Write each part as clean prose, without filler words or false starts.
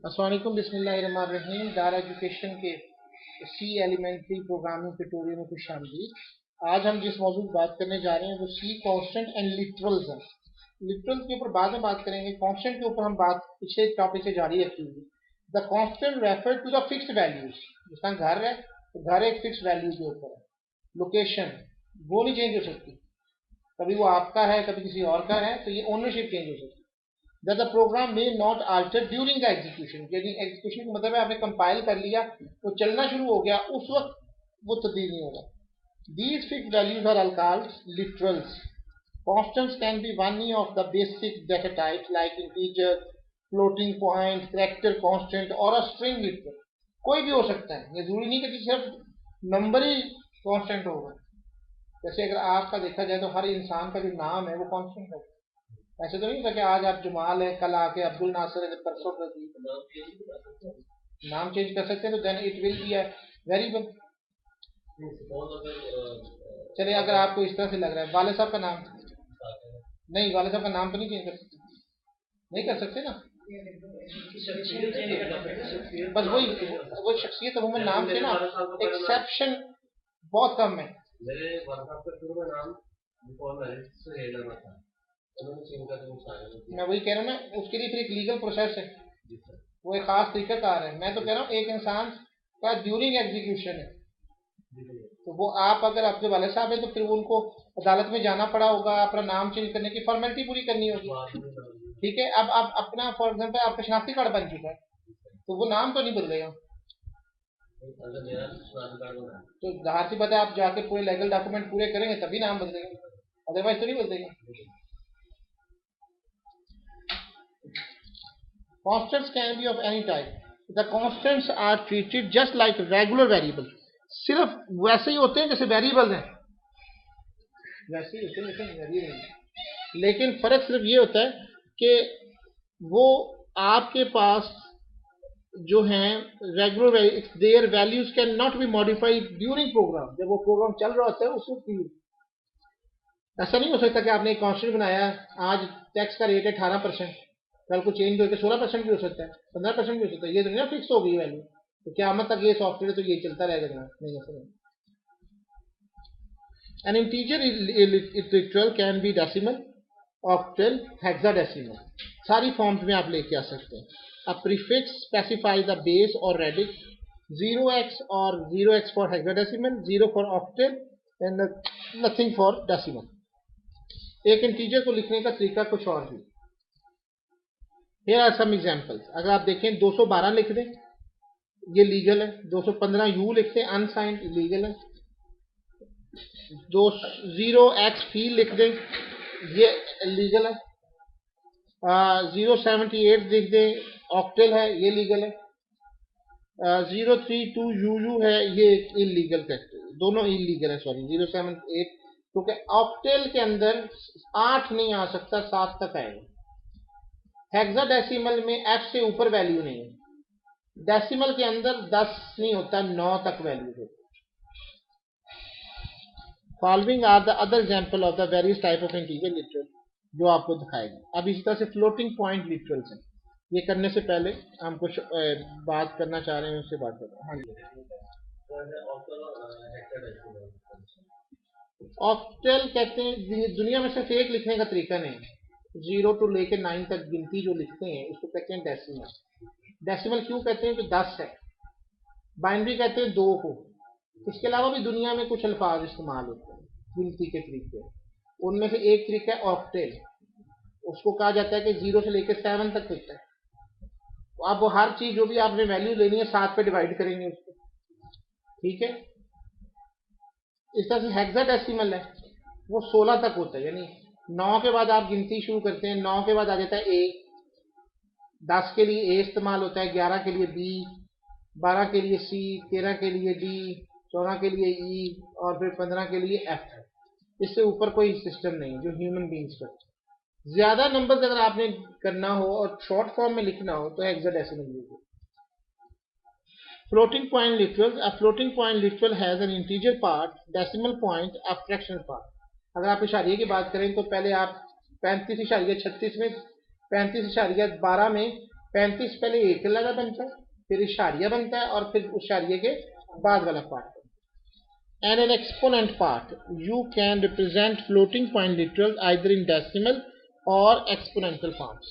अस्सलाम वालेकुम, बिस्मिल्लाहिर्रहमानिर्रहीम। दार एजुकेशन के सी एलिमेंट्री प्रोग्रामिंग ट्यूटोरियल में खुश आमदीद। आज हम जिस मौजूद पर बात करने जा रहे हैं वो सी कांस्टेंट एंड लिटरल्स हैं। लिटरल्स के ऊपर बाद में बात करेंगे, कांस्टेंट के ऊपर हम बात पिछले टॉपिक से जारी रखेंगे। The constant refer to the fixed values. जिसका घर है तो घर एक फिक्स्ड वैल्यू के ऊपर है। लोकेशन वो नहीं चेंज हो सकती, कभी वो आपका है कभी किसी और का है, तो ये ओनरशिप चेंज हो सकती है। that the program may not alter during the execution। यानी एग्जीक्यूशन का मतलब है आपने कंपाइल कर लिया, वो चलना शुरू हो गया, उस वक्त वो तब्दील नहीं होगा। These fixed values are all called literals। Constants can be any of the basic data types like integer, floating point, character constant और a string literal। कोई भी हो सकता है, ये जरूरी नहीं कि सिर्फ नंबर ही कांस्टेंट होगा। जैसे अगर आपका देखा जाए तो हर इंसान का जो नाम है वो कांस्टेंट है। ऐसे तो नहीं था कि आज आप जमाल है, कल आके अब्दुल नासिर है, परसों नाम चेंज कर सकते हैं, तो then it will be a variable. चलिए अगर आपको इस तरह से लग रहा है वाले साहब का नाम नहीं, वाले साहब का नाम तो नहीं चेंज कर सकते, नहीं कर सकते ना। बस वही शख्सियत अमूमन नाम से ना एक्सेप्शन बहुत कम है। मेरे नाम मैं वही कह रहा हूँ ना, उसके लिए फिर एक लीगल प्रोसेस है, वो एक खास तरीकाकार है। मैं तो कह रहा हूँ एक इंसान का ड्यूरिंग एग्जीक्यूशन है, तो वो आप अगर आपके वाले साहब है तो फिर उनको अदालत में जाना पड़ा होगा, अपना नाम चेंज करने की फॉर्मेलिटी पूरी करनी होगी। ठीक है, अब आप अपना फॉर एग्जाम्पल आपका शनाख्ती कार्ड बन चुका है, तो वो नाम तो नहीं बदलेगा। तो जाहिर सी बात है आप जाके पूरे लीगल डॉक्यूमेंट पूरे करेंगे तभी नाम बदलेगा, अदरवाइज तो नहीं बदलेगा। Constants can be of any type। The constants are treated just like regular variable। सिर्फ वैसे ही होते हैं जैसे वेरिएबल हैं, वैसे ही होते हैं जैसे वेरिएबल हैं, लेकिन फर्क सिर्फ ये होता है कि वो आपके पास जो हैं regular there values can not be modified during program. जब वो प्रोग्राम चल रहा होता है उस वक्त ऐसा नहीं हो सकता कि आपने एक कांस्टेंट बनाया, आज टैक्स का रेट है 18%, कल को चेंज होकर 16% भी हो सकता है, 15% भी हो सकता है, ये तो नहीं फिक्स हो गई वैल्यू, तो क्या तक ये सॉफ्टवेयर तो ये चलता रहेगा जनाब, नहीं ऐसा नहीं। An integer literal can be decimal, octal, hexadecimal, सारी फॉर्म्स में आप लेके आ सकते हैं। A prefix specifies the base or radix, 0x or 0x for hexadecimal, 0 for octal and nothing for decimal। एक इंटीजर को लिखने का तरीका कुछ और भी। Here are some examples। अगर आप देखें 212 लिख दें ये लीगल है, 215 यू लिखते हैं अनसाइंड लीगल है, 0x फील लिख दें ये लीगल है, 078 लिख दें ऑक्टेल है ये लीगल है, 032 यूयू है ये इलीगल कहते हैं, दोनों इलीगल है। सॉरी 078 क्योंकि ऑक्टेल के अंदर 8 नहीं आ सकता, 7 तक आएगा। हेक्साडेसिमल में f से ऊपर वैल्यू नहीं है, डेसिमल के अंदर 10 नहीं होता, 9 तक वैल्यू होती। Following are the other example of the various type of integer literal जो आपको दिखाएगा। अब इसी तरह से फ्लोटिंग पॉइंट लिटरल्स हैं। ये करने से पहले हम कुछ बात करना चाह रहे हैं, उससे बात करते हैं। हाँ जी, ऑक्टल कहते हैं, दुनिया में सिर्फ एक लिखने का तरीका नहीं, 0 to लेके 9 तक गिनती जो लिखते हैं उसको कहते हैं डेसिमल। डेसिमल क्यों कहते हैं कि 10 है। बाइनरी कहते हैं 2 को। इसके अलावा भी दुनिया में कुछ अल्फाज इस्तेमाल होते हैं गिनती के तरीके, उनमें से एक तरीका है ऑक्टेल, उसको कहा जाता है कि 0 से लेकर 7 तक होता है। तो आप वो हर चीज जो भी आपने वैल्यू लेनी है 7 पे डिवाइड करेंगे उसको, ठीक है। इस तरह से हेक्साडेसिमल है वो 16 तक होता है, यानी 9 के बाद आप गिनती शुरू करते हैं, 9 के बाद आ जाता है ए, 10 के लिए ए इस्तेमाल होता है, 11 के लिए बी, 12 के लिए सी, 13 के लिए डी, 14 के लिए ई और फिर 15 के लिए एफ है। इससे ऊपर कोई सिस्टम नहीं जो ह्यूमन बींग्स करते। ज्यादा नंबर अगर आपने करना हो और शॉर्ट फॉर्म में लिखना हो तो हेक्साडेसिमल लीजिए। Floating point literals। A floating point literal has an integer part, decimal point, a fractional part। अगर आप इशारिये की बात करें तो पहले आप 35 इशारिया 36 में 35 इशारिया 12 में 35 पहले एक लगा बनता है, फिर इशारिया बनता है और फिर इशारिये के बाद वाला part. And an exponent part, you can represent floating point literals either in decimal or exponential forms.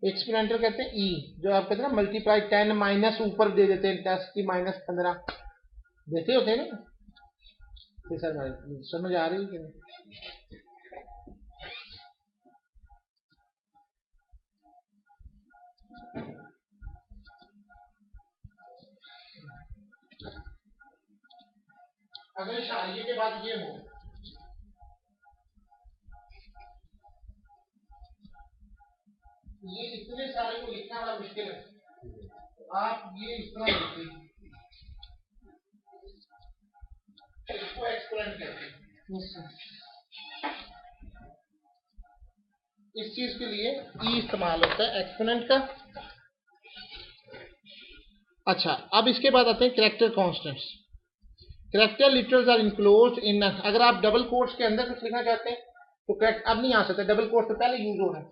Exponential कहते हैं ई, जो आप कहते हैं ना मल्टीप्लाई 10 माइनस ऊपर दे देते हैं 10 की माइनस 15 देते होते हैं ना। तो सर समझ आ रही है कि नहीं? अगर इशारिये के बाद ये हो, ये इतने सारे को लिखना बड़ा मुश्किल है। आप ये इस तरह लिखिए, इसको एक्सपोनेंट कहते हैं। इस चीज के लिए ई इस्तेमाल होता है एक्सपोनेंट का। अच्छा, अब इसके बाद आते हैं character constants. Character literals are enclosed in, अगर आप डबल कोट्स के अंदर कुछ लिखना चाहते हैं तो अब नहीं आ सकता, डबल कोट्स तो पहले यूज हो रहा है।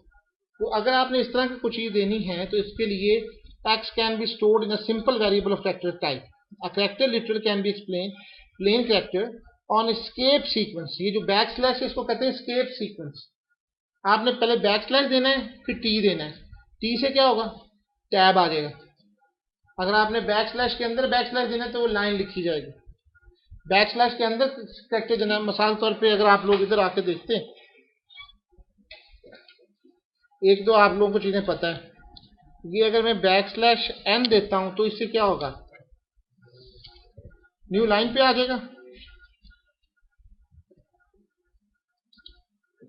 तो अगर आपने इस तरह की कुछ चीज देनी है तो इसके लिए text can be stored in a simple variable of character type. A character literal can be explain plain character on escape sequence. ये जो बैक स्लैश है इसको कहते हैं एस्केप सीक्वेंस। आपने पहले बैक स्लैश देना है, फिर टी देना है। टी से क्या होगा, टैब आ जाएगा। अगर आपने बैक स्लैश के अंदर बैक स्लैश देना है तो वो लाइन लिखी जाएगी। बैक स्लैश के अंदर कैरेक्टर देना, मिसाल तौर पे अगर आप लोग इधर आके देखते हैं, एक दो आप लोगों को चीजें पता है, ये अगर मैं बैक स्लैश एन देता हूं तो इससे क्या होगा, न्यू लाइन पे आ जाएगा।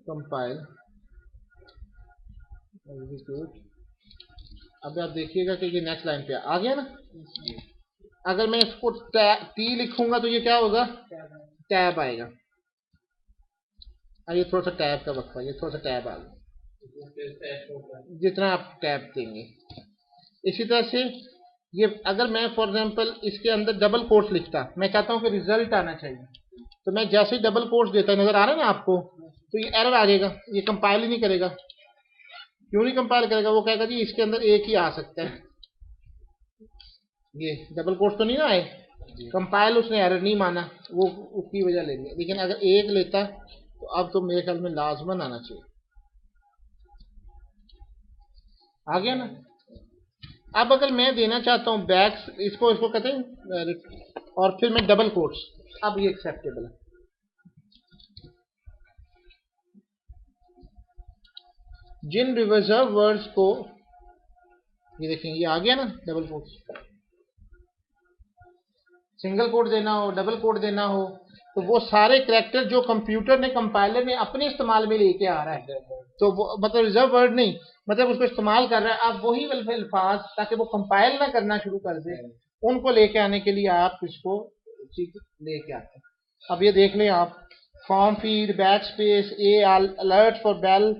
Compile, execute. अब आप देखिएगा कि ये नेक्स्ट लाइन पे आ गया ना। अगर मैं इसको टी लिखूंगा तो ये क्या होगा, टैब आएगा। ये थोड़ा सा टैब का वक्फा, ये थोड़ा सा टैब आ गया जितना आप टैब देंगे। इसी तरह से ये अगर मैं फॉर एग्जांपल इसके अंदर डबल कोट्स लिखता, मैं चाहता हूं कि रिजल्ट आना चाहिए, तो मैं जैसे ही डबल कोट्स देता, नजर आ रहा है ना आपको, तो ये एरर आ जाएगा, ये कंपाइल ही नहीं करेगा। क्यों नहीं कंपाइल करेगा, वो कहेगा जी इसके अंदर एक ही आ सकता है, ये डबल कोट्स तो नहीं ना आए, कंपाइल उसने एरर नहीं माना, वो उसकी वजह लेंगे। लेकिन अगर एक लेता तो अब तो मेरे ख्याल में लाजमन आना चाहिए। आ गया ना। अब अगर मैं देना चाहता हूं बैक, इसको कहते हैं, और फिर मैं डबल कोट्स, अब ये एक्सेप्टेबल है। जिन रिजर्व वर्ड्स को, ये देखेंगे, ये आ गया ना डबल कोट्स। सिंगल कोट देना हो, डबल कोट देना हो, तो वो सारे कैरेक्टर जो कंप्यूटर ने, कंपाइलर ने अपने इस्तेमाल में लेके आ रहा है, तो वो मतलब रिजर्व वर्ड नहीं, मतलब उसको इस्तेमाल कर रहा है। अब वही अल्फाज, ताकि वो कंपाइल ना करना शुरू कर दे, उनको लेके आने के लिए आप इसको लेके आते हैं। अब ये देख लें आप, form feed, back space, A alert for bell,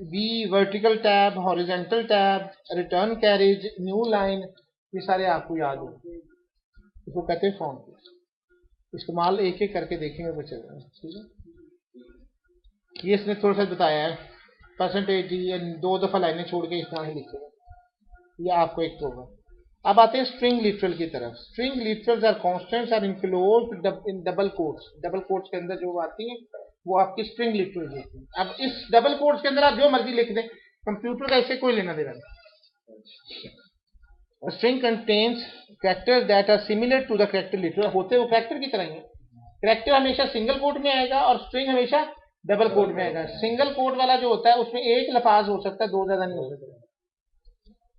B vertical tab, horizontal tab, return carriage, new line, ये सारे आपको याद हो, इसको कहते हैं फॉर्म फीड। इस्तेमाल एक एक करके देखेंगे बच्चे, ठीक है। ये इसने थोड़ा सा बताया है, परसेंटेज ये 2 दफा लाइनें छोड़ के इस तरह से लिखेगा, ये आपको एक तो होगा। अब आते हैं स्ट्रिंग लिटरल की तरफ। String literals are constants are enclosed in double quotes. Double quotes के अंदर जो आती हैं वो आपकी स्ट्रिंग लिटरल्स होती हैं। अब इस डबल कोट्स के अंदर आप जो मर्जी लिख दें, कंप्यूटर का इससे कोई लेना देना नहीं। String contains characters that are similar to the character literal, होते वो कैरेक्टर की तरह ही है। कैरेक्टर हमेशा सिंगल कोट में आएगा और स्ट्रिंग हमेशा डबल कोट में आएगा। सिंगल कोट वाला जो होता है उसमें एक लफाज हो सकता है, 2 ज्यादा नहीं हो सकता।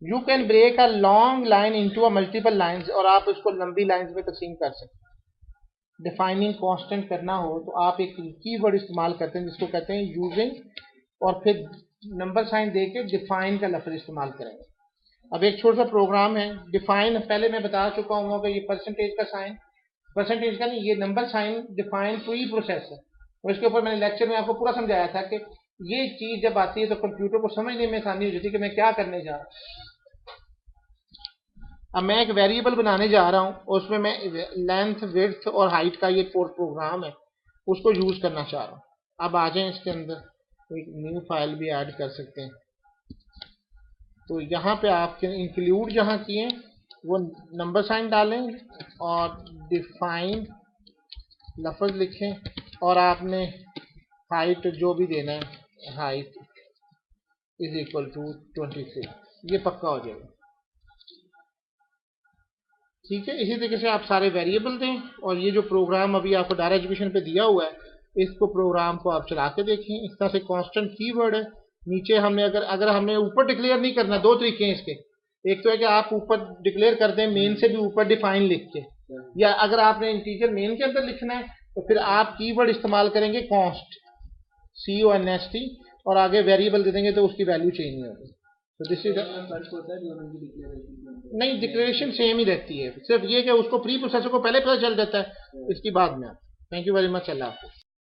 You can break a long line into a multiple lines, और आप उसको लंबी लाइंस में तकसीम कर सकते हैं। डिफाइनिंग कांस्टेंट करना हो तो आप एक कीवर्ड इस्तेमाल करते हैं जिसको कहते हैं यूजिंग, और फिर नंबर साइन देके डिफाइन का लफ्ज इस्तेमाल करेंगे। अब एक छोटा सा प्रोग्राम है डिफाइन, पहले मैं बता चुका हूँ कि ये परसेंटेज का साइन, परसेंटेज का नहीं, ये number sign define pre process है, और इसके ऊपर मैंने लेक्चर में आपको पूरा समझाया था कि ये चीज जब आती है तो कंप्यूटर को समझने में आसानी हो जाती है कि मैं क्या करने जा रहा हूँ। अब मैं एक वेरिएबल बनाने जा रहा हूँ और उसमें मैं लेंथ, विड्थ और हाइट का ये प्रोग्राम है, उसको यूज करना चाह रहा हूँ। अब आ जाए इसके अंदर, तो एक न्यू फाइल भी ऐड कर सकते हैं। तो यहाँ पे आपके इंक्लूड जहाँ किए वो नंबर साइन डालें और डिफाइंड लफ्ज़ लिखें और आपने हाइट जो भी देना है, हाइट इज इक्वल टू 23, ये पक्का हो जाएगा। ठीक है, इसी तरीके से आप सारे वेरिएबल दें और ये जो प्रोग्राम अभी आपको डायरेक्ट एजुकेशन पे दिया हुआ है इसको प्रोग्राम को आप चला के देखें। इस तरह से कांस्टेंट कीवर्ड है। नीचे हमने अगर हमने ऊपर डिक्लेयर नहीं करना, दो तरीके हैं इसके। एक तो है कि आप ऊपर डिक्लेयर कर दें मेन से भी ऊपर डिफाइन लिख के, या अगर आपने इंटीजर मेन के अंदर लिखना है तो फिर आप कीवर्ड इस्तेमाल करेंगे कॉन्स्ट, CONST, और आगे वेरिएबल दे देंगे तो उसकी वैल्यू चेंज नहीं होगी। तो दिस इज नहीं, डिक्लेरेशन सेम ही रहती है, सिर्फ ये कि उसको प्री प्रोसेसर को पहले पता चल जाता है, इसकी बाद में। थैंक यू वेरी मच, अल्लाह हाफिज़।